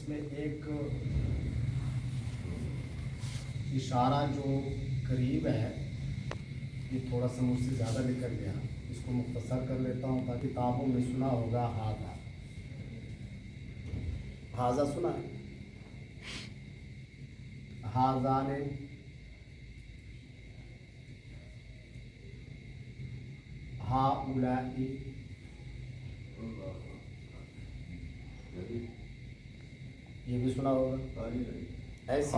اس میں ایک اشارہ جو قریب ہے یہ تھوڑا سا مجھ سے زیادہ نکل گیا، اس کو مختصر کر لیتا ہوں تاکہ کتابوں میں سنا ہوگا ہاذا، ہاذا سنا ہے، ہاذان، ہاؤلائی، یہ بھی سنا ہوگا ایسے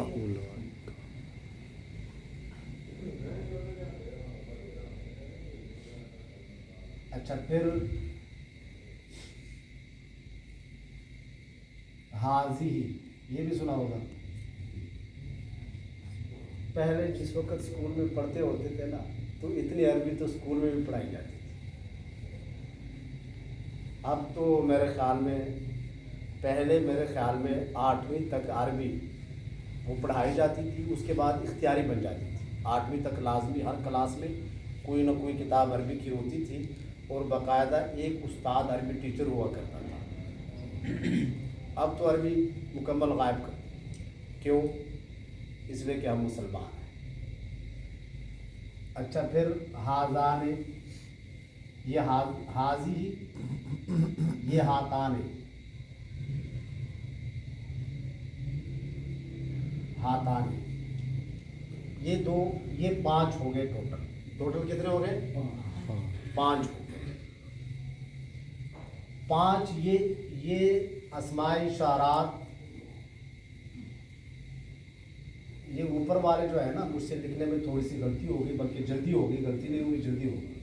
اچھا پھر حاضی، یہ بھی سنا ہوگا۔ پہلے جس وقت اسکول میں پڑھتے ہوتے تھے نا تو اتنی عربی تو اسکول میں بھی پڑھائی جاتی تھی، اب تو میرے خیال میں پہلے میرے خیال میں 8ویں تک عربی وہ پڑھائی جاتی تھی، اس کے بعد اختیاری بن جاتی تھی۔ 8ویں تک لازمی ہر کلاس میں کوئی نہ کوئی کتاب عربی کی ہوتی تھی اور باقاعدہ ایک استاد عربی ٹیچر ہوا کرتا تھا۔ اب تو عربی مکمل غائب کر، کیوں؟ اس لیے کہ ہم مسلمان ہیں۔ اچھا پھر ہاذان، یہ حاضی، یہ ہاتان، ہاتان، یہ دو، یہ 5 ہو گئے ٹوٹل کتنے ہو گئے؟ 5 ہو گئے۔ 5 یہ اسماء اشارات، یہ اوپر والے جو ہے نا مجھ سے لکھنے میں تھوڑی سی غلطی ہوگی، بلکہ جلدی ہوگی، غلطی نہیں ہوگی جلدی ہوگی۔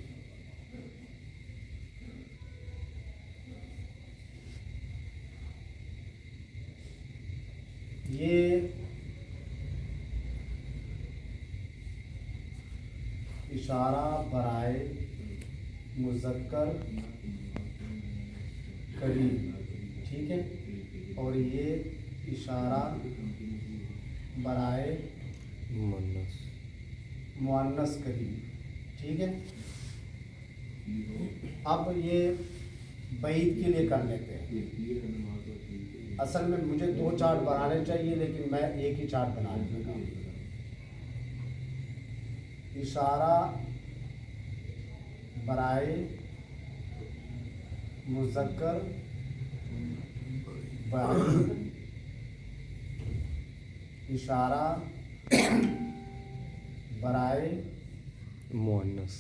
یہ اشارہ برائے مذکر قریب، ٹھیک ہے، اور یہ اشارہ برائے مؤنث قریب، ٹھیک ہے۔ اب یہ بعید کے لیے کر لیتے ہیں۔ اصل میں مجھے 2 چارٹ بنانے چاہیے لیکن میں ایک ہی چارٹ بنا لوں گا۔ اشارہ برائے مذکر بعید، اشارہ برائے مؤنث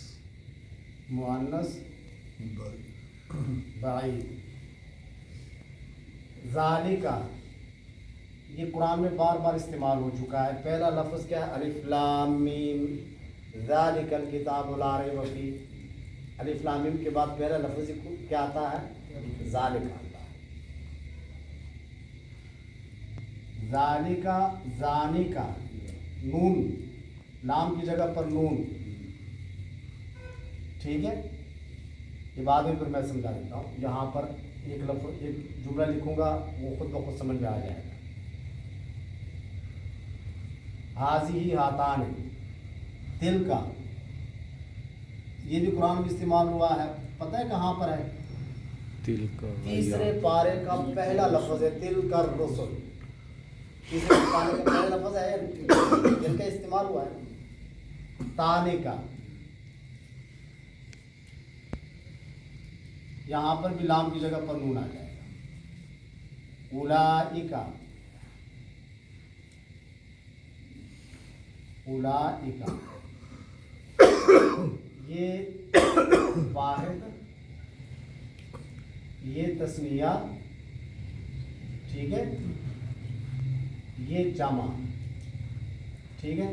بعید۔ ذالکا، یہ قرآن میں بار بار استعمال ہو چکا ہے۔ پہلا لفظ کیا ہے؟ الف لام میم، ذالک الکتاب لا ریب فیہ۔ الف لام میم کے بعد پہلا لفظ کیا آتا ہے؟ ذالک آتا ہے۔ ذالکا، ذانکا، نون، لام کی جگہ پر نون، ٹھیک ہے۔ یہ بعد میں پھر میں سمجھا دیتا ہوں۔ یہاں پر ایک لفظ، ایک جملہ لکھوں گا وہ خود بخود سمجھ میں آ جائے گا۔ حاذی ہاتان، تل کا، یہ بھی قرآن میں استعمال ہوا ہے، پتہ ہے کہاں پر ہے؟ تل کا، تیسرے پارے کا پہلا لفظ ہے تل کا رسل، تیسرے پارے کا پہلا لفظ ہے تل کا استعمال ہوا ہے۔ تانے کا، یہاں پر بھی لام کی جگہ پر نون آ جائے گا۔ اولائکا، اولائکا، یہ واحد، یہ تثنیہ، ٹھیک ہے، یہ جمع، ٹھیک ہے۔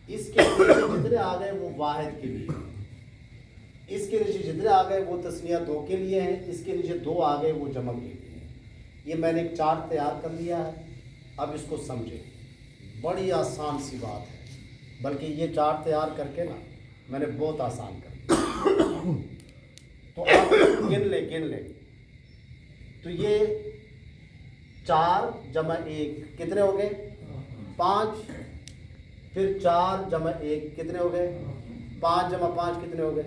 اس کے نیچے جتنے آ گئے وہ واحد کے لیے، اس کے نیچے جتنے آ گئے وہ تثنیہ 2 کے لیے ہیں، اس کے نیچے 2 آ گئے وہ جمع کے لیے ہیں۔ یہ میں نے ایک چارٹ تیار کر لیا ہے، اب اس کو سمجھیں، بڑی آسان سی بات ہے، بلکہ یہ چارٹ تیار کر کے نا میں نے بہت آسان کر دیا۔ تو آپ گن لیں، تو یہ 4 جمع 1 کتنے ہو گئے؟ 5، پھر 4 جمع 1 کتنے ہو گئے؟ 5 جمع 5 کتنے ہو گئے؟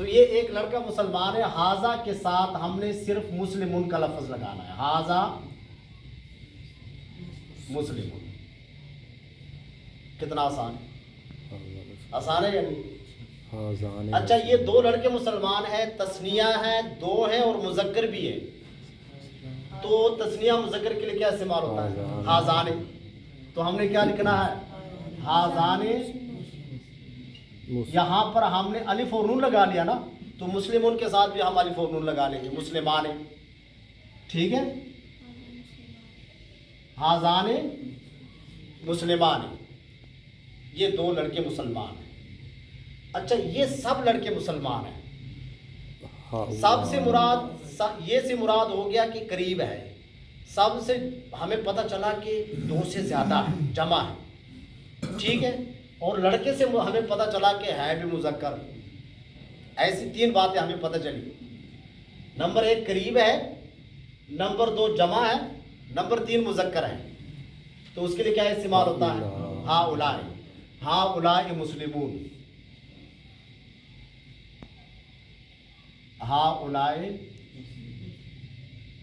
تو یہ ایک لڑکا مسلمان ہے، ہاذا کے ساتھ ہم نے صرف مسلمون کا لفظ لگانا ہے، ہاذا مسلمون. کتنا آسان ہے، آسان ہے یا نہیں؟ ہاں اچھا یہ دو لڑکے مسلمان ہیں، تثنیہ ہے، دو ہیں اور مذکر بھی ہے، تو تثنیہ مذکر کے لیے کیا استعمال ہوتا ہے؟ ہاذان. تو ہم نے کیا لکھنا ہے؟ ہاذان. یہاں پر ہم نے الف اور نون لگا لیا نا، تو مسلمون کے ساتھ بھی ہم الف اور نون لگا لیں گے، مسلمان. ٹھیک ہے، ہاذان مسلمان، یہ دو لڑکے مسلمان ہیں. اچھا یہ سب لڑکے مسلمان ہیں. سب سے مراد یہ سے مراد ہو گیا کہ قریب ہے، سب سے ہمیں پتہ چلا کہ دو سے زیادہ ہے، جمع ہے. ٹھیک ہے، اور لڑکے سے ہمیں پتہ چلا کہ ہے بھی مذکر. ایسی تین باتیں ہمیں پتہ چلی. نمبر ایک قریب ہے، نمبر دو جمع ہے، نمبر تین مذکر ہے. تو اس کے لیے کیا استعمال ہوتا ہے؟ ہا اولائے. ہا اولائے مسلمون. ہا اولائے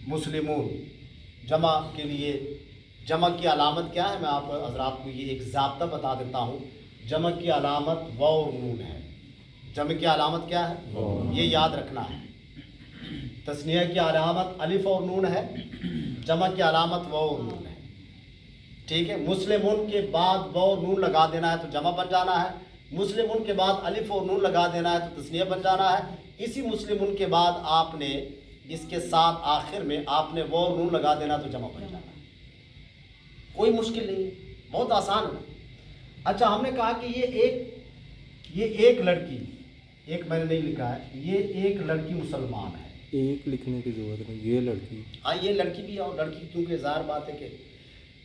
مسلمون. جمع کے لیے جمع کی علامت کیا ہے؟ میں آپ حضرات کو یہ ایک ضابطہ بتا دیتا ہوں. جمع کی علامت واو اور نون ہے. جمع کی علامت کیا ہے؟ یہ یاد رکھنا ہے. تثنیہ کی علامت الف اور نون ہے، جمع کی علامت واو اور نون ہے. ٹھیک ہے، مسلمون کے بعد واو اور نون لگا دینا ہے تو جمع بن جانا ہے. مسلمون کے بعد الف اور نون لگا دینا ہے تو تثنیہ بن جانا ہے. اسی مسلمون کے بعد آپ نے اس کے ساتھ آخر میں آپ نے واو اور نون لگا دینا تو جمع بن جانا ہے. کوئی مشکل نہیں، بہت آسان ہے. اچھا ہم نے کہا کہ یہ ایک لڑکی، ایک میں نے نہیں لکھا ہے، یہ ایک لڑکی مسلمان ہے. ایک لکھنے کی ضرورت نہیں، یہ لڑکی. ہاں یہ لڑکی بھی ہے، اور لڑکی کیونکہ ظاہر بات ہے کہ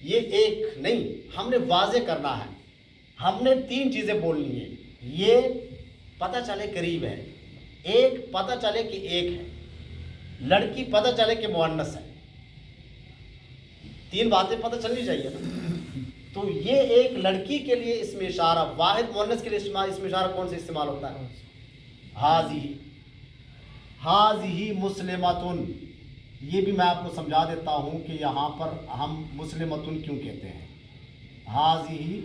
یہ ایک نہیں، ہم نے واضح کرنا ہے. ہم نے تین چیزیں بولنی ہیں. یہ پتہ چلے قریب ہے، ایک پتہ چلے کہ ایک ہے، لڑکی پتہ چلے کہ مؤنث ہے. تین باتیں پتہ چلنی چاہیے نا. تو یہ ایک لڑکی کے لیے اس میں اشارہ، واحد مؤنث کے لیے اس میں اشارہ کون سے استعمال ہوتا ہے؟ حاضی. حاضی مسلمتن. یہ بھی میں آپ کو سمجھا دیتا ہوں کہ یہاں پر ہم مسلمتن کیوں کہتے ہیں. حاضی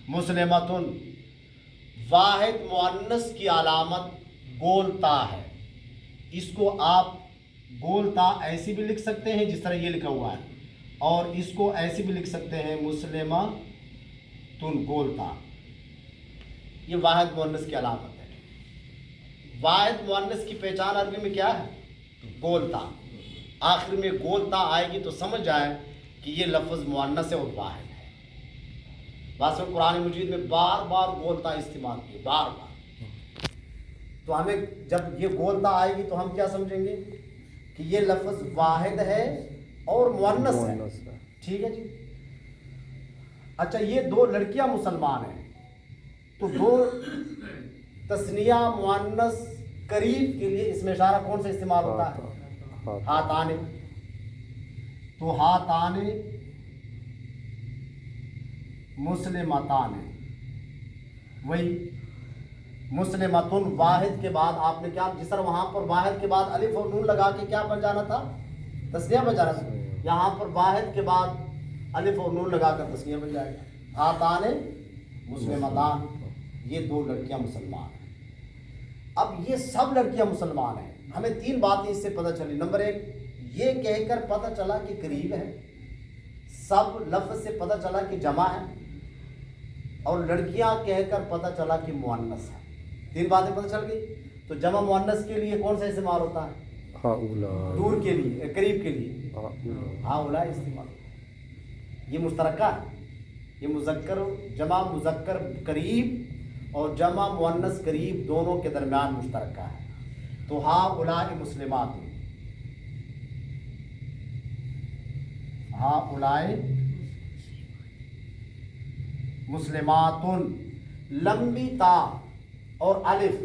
مسلمتن. واحد مؤنث کی علامت گولتا ہے. اس کو آپ گولتا ایسی بھی لکھ سکتے ہیں جس طرح یہ لکھا ہوا ہے، اور اس کو ایسی بھی لکھ سکتے ہیں مسلمہ تن گولتا. یہ واحد مؤنث کی علامت ہے. واحد مؤنث کی پہچان عربی میں کیا ہے؟ گولتا. آخر میں گولتا آئے گی تو سمجھ جائیں کہ یہ لفظ مؤنث ہے اور واحد ہے. واسطے قرآن مجید میں بار بار گولتا استعمال کی، بار بار. تو ہمیں جب یہ گولتا آئے گی تو ہم کیا سمجھیں گے کہ یہ لفظ واحد ہے اور مؤنث ہے. ٹھیک ہے جی. اچھا یہ دو لڑکیاں مسلمان ہیں، تو دو تثنیہ مؤنث قریب کے لیے اس میں اشارہ کون سے استعمال ہوتا ہے؟ ہاتان. تو ہاتان مسلمتان. وہی مسلمتن واحد کے بعد آپ نے کیا، جس طرح وہاں پر واحد کے بعد الف اور نون لگا کے کیا بن جانا تھا؟ تثنیہ بن جانا تھا. یہاں پر واحد کے بعد الف اور نون لگا کر تثنیہ بن جائے گا. ہاتان مسلمتان. یہ دو لڑکیاں مسلمان ہیں. اب یہ سب لڑکیاں مسلمان ہیں. ہمیں تین باتیں اس سے پتہ چلی. نمبر ایک، یہ کہہ کر پتہ چلا کہ قریب ہے. سب لفظ سے پتہ چلا کہ جمع ہے، اور لڑکیاں کہہ کر پتہ چلا کہ مؤنث ہے. تین باتیں پتہ چل گئی. تو جمع مؤنث کے لیے کون سا استعمال ہوتا ہے؟ دور کے لیے، قریب کے لیے ہاں اولا استعمال. یہ مشترکہ ہے. یہ مذکر جمع مذکر قریب اور جمع مؤنث قریب دونوں کے درمیان مشترکہ ہے. تو ہا اولائے مسلمات. ہا اولائے مسلماتن. لمبی تا اور الف،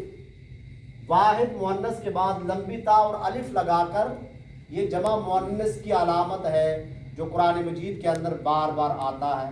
واحد مؤنث کے بعد لمبی تا اور الف لگا کر یہ جمع مؤنث کی علامت ہے جو قرآن مجید کے اندر بار بار آتا ہے.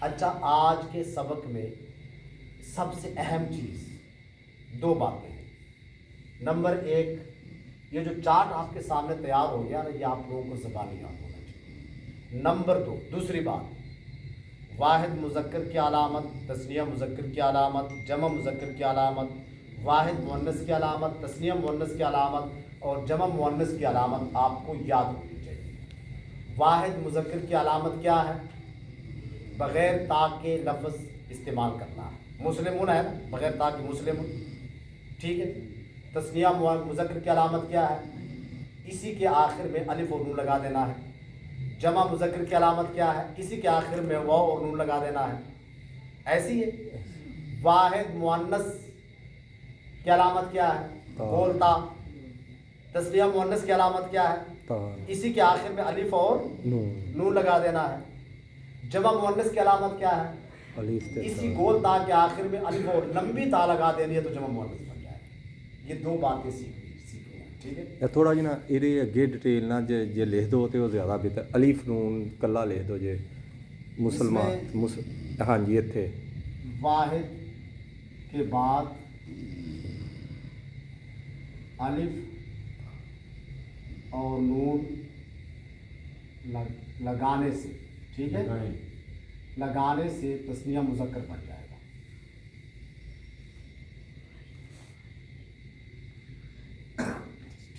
اچھا آج کے سبق میں سب سے اہم چیز دو باتیں ہیں. نمبر ایک، یہ جو چارٹ آپ کے سامنے تیار ہو گیا نا، یہ آپ لوگوں کو زبانی یاد ہونا چاہیے. نمبر دو، دوسری بات، واحد مذکر کی علامت، تثنیہ مذکر کی علامت، جمع مذکر کی علامت، واحد مؤنث کی علامت، تثنیہ مؤنث کی علامت اور جمع مؤنث کی علامت آپ کو یاد ہونی چاہیے. واحد مذکر کی علامت کیا ہے؟ بغیر تا کے لفظ استعمال کرنا ہے. مسلمون ہے نا، بغیر تا کے مسلمون، ٹھیک ہے. تثنیہ مذکر کی علامت کیا ہے؟ اسی کے آخر میں الف اور نون لگا دینا ہے. جمع مذکر کی علامت کیا ہے؟ اسی کے آخر میں واو اور نون لگا دینا ہے. ایسی ہے. واحد مؤنث کی علامت کیا ہے؟ گول تا. تثنیہ مؤنث کی علامت کیا ہے؟ تا اسی کے آخر میں الف اور نون لگا دینا ہے. جمع مؤنث کی علامت کیا ہے؟ الف تے اسی تا. گول تا کے آخر میں الف اور لمبی تا لگا دینی ہے تو جمع مؤنث بن جائے گا. یہ دو باتیں سیکھنی ہیں، ٹھیک ہے. ਇਹ ਥੋੜਾ ਜਿਹਾ ਇਹਦੇ ਅੱਗੇ ਡਿਟੇਲ ਨਾਲ ਜੇ ਲਿਖ ਦੋ ਤੇ ਉਹ ਜ਼ਿਆਦਾ ਬਿਹਤਰ. ਅਲੀਫ ਨੂਨ ਕੱਲਾ ਲਿਖ ਦੋ ਜੇ ਮੁਸਲਮਾਨ ਹਾਂਜੀ ਇੱਥੇ واحد کے بعد الف اور نون لگانے سے، ٹھیک ہے، لگانے سے تثنیہ مذکر بن جائے گا.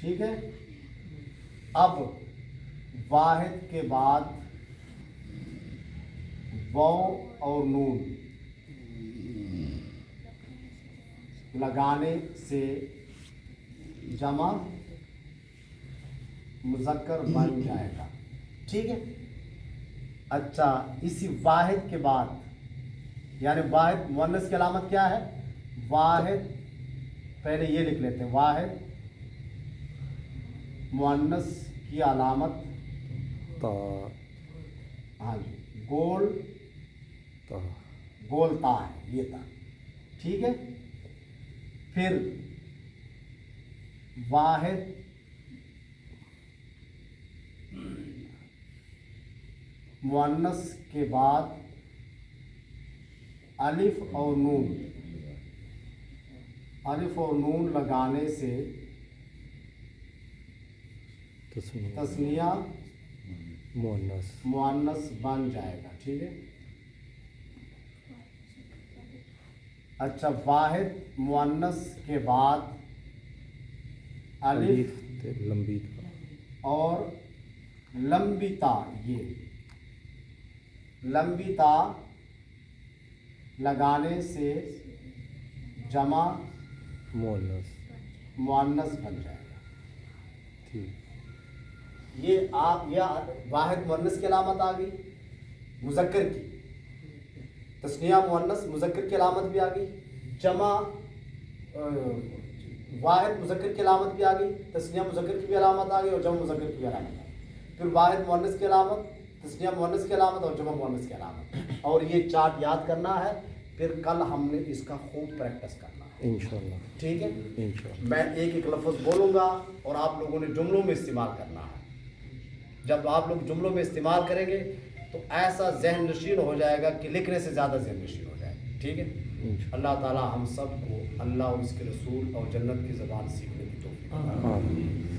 ٹھیک ہے. اب واحد کے بعد واو اور نون لگانے سے جمع مذکر بن جائے گا. ٹھیک ہے. اچھا اسی واحد کے بعد، یعنی واحد مؤنث کی علامت کیا ہے؟ واحد، پہلے یہ لکھ لیتے ہیں، واحد مؤنث کی علامت تا ہاں جی گول تا تا ہے، یہ تا. ٹھیک ہے. پھر واحد مؤنث کے بعد الف اور نون لگانے سے تثنیہ مؤنث بن جائے گا. ٹھیک ہے. اچھا واحد مؤنث کے بعد الف تے لمبی تا اور لمبی تا، یہ لمبی تا لگانے سے جمع مؤنث مؤنث بن جائے گا. ٹھیک. یہ واحد مؤنث کی علامت آ گئی مذکر کی، تثنیہ مؤنث مذکر کی علامت بھی آ گئی، جمع واحد مذکر کی علامت بھی آ گئی، تثنیہ مذکر کی بھی علامت آ گئی اور جمع مذکر کی بھی علامت آ گئی. پھر واحد مؤنث کی علامت، تثنیہ مؤنث کی علامت اور جمع مؤنث کی علامت. اور یہ چارٹ یاد کرنا ہے. پھر کل ہم نے اس کا خوب پریکٹس کرنا ہے، انشاءاللہ ٹھیک ہے. انشاءاللہ. میں ایک ایک لفظ بولوں گا اور آپ لوگوں نے جملوں میں استعمال کرنا ہے. جب آپ لوگ جملوں میں استعمال کریں گے تو ایسا ذہن نشین ہو جائے گا کہ لکھنے سے زیادہ ذہن نشین ہو جائے گا. ٹھیک ہے. اللہ تعالی ہم سب کو اللہ اور اس کے رسول اور جنت کی زبان سیکھنے کی توفیق عطا فرمائے. آمین.